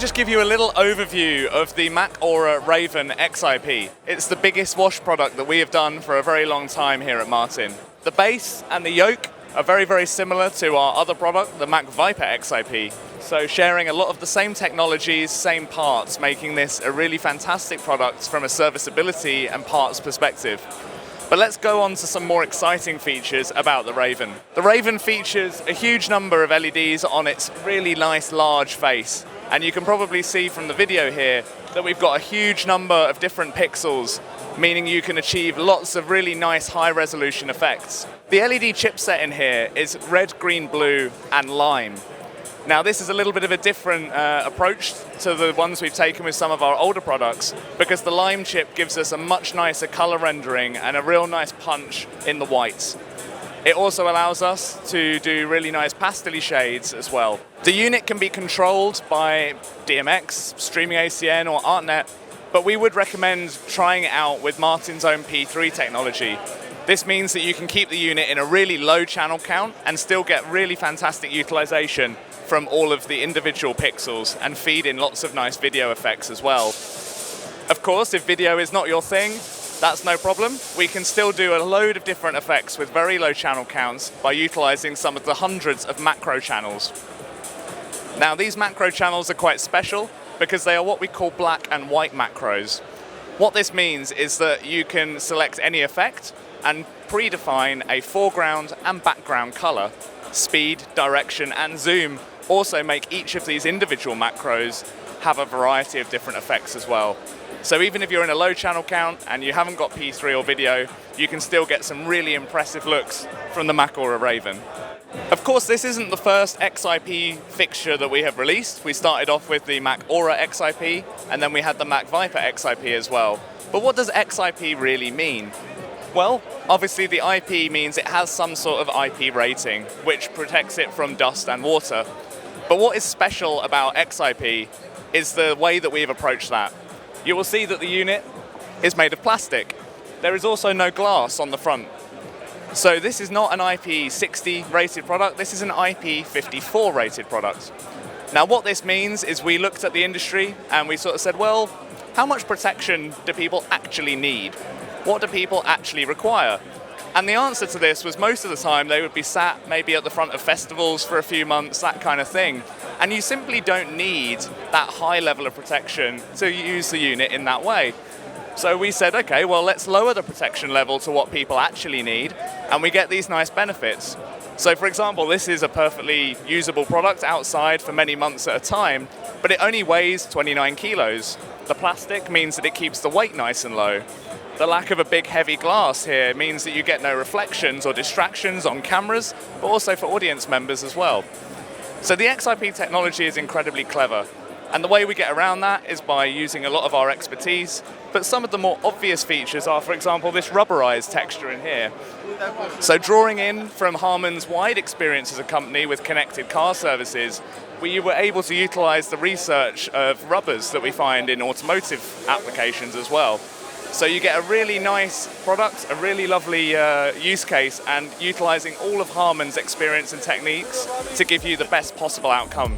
to just give you a little overview of the Mac Aura Raven XIP. It's the biggest wash product that we have done for a very long time here at Martin. The base and the yoke are very, very similar to our other product, the Mac Viper XIP. So sharing a lot of the same technologies, same parts, making this a really fantastic product from a serviceability and parts perspective. But let's go on to some more exciting features about the Raven. The Raven features a huge number of LEDs on its really nice large face. And you can probably see from the video here that we've got a huge number of different pixels, meaning you can achieve lots of really nice high resolution effects. The LED chipset in here is red, green, blue, and lime. Now this is a little bit of a different approach to the ones we've taken with some of our older products, because the lime chip gives us a much nicer color rendering and a real nice punch in the whites. It also allows us to do really nice pastel-y shades as well. The unit can be controlled by DMX, streaming ACN, or ArtNet, but we would recommend trying it out with Martin's own P3 technology. This means that you can keep the unit in a really low channel count and still get really fantastic utilization from all of the individual pixels and feed in lots of nice video effects as well. Of course, if video is not your thing, that's no problem. We can still do a load of different effects with very low channel counts by utilizing some of the hundreds of macro channels. Now, these macro channels are quite special because they are what we call black and white macros. What this means is that you can select any effect and predefine a foreground and background color. Speed, direction, and zoom also make each of these individual macros have a variety of different effects as well. So even if you're in a low channel count and you haven't got P3 or video, you can still get some really impressive looks from the Mac Aura Raven. Of course, this isn't the first XIP fixture that we have released. We started off with the Mac Aura XIP, and then we had the Mac Viper XIP as well. But what does XIP really mean? Well, obviously the IP means it has some sort of IP rating, which protects it from dust and water. But what is special about XIP is the way that we've approached that. You will see that the unit is made of plastic. There is also no glass on the front. So this is not an IP60 rated product, this is an IP54 rated product. Now what this means is we looked at the industry and we sort of said, well, how much protection do people actually need? What do people actually require? And the answer to this was most of the time they would be sat maybe at the front of festivals for a few months, that kind of thing. And you simply don't need that high level of protection to use the unit in that way. So we said, okay, well, let's lower the protection level to what people actually need, and we get these nice benefits. So for example, this is a perfectly usable product outside for many months at a time, but it only weighs 29 kilos. The plastic means that it keeps the weight nice and low. The lack of a big heavy glass here means that you get no reflections or distractions on cameras, but also for audience members as well. So the XIP technology is incredibly clever, and the way we get around that is by using a lot of our expertise, but some of the more obvious features are, for example, this rubberized texture in here. So drawing in from Harman's wide experience as a company with connected car services, we were able to utilize the research of rubbers that we find in automotive applications as well. So you get a really nice product, a really lovely use case, and utilizing all of Harman's experience and techniques to give you the best possible outcome.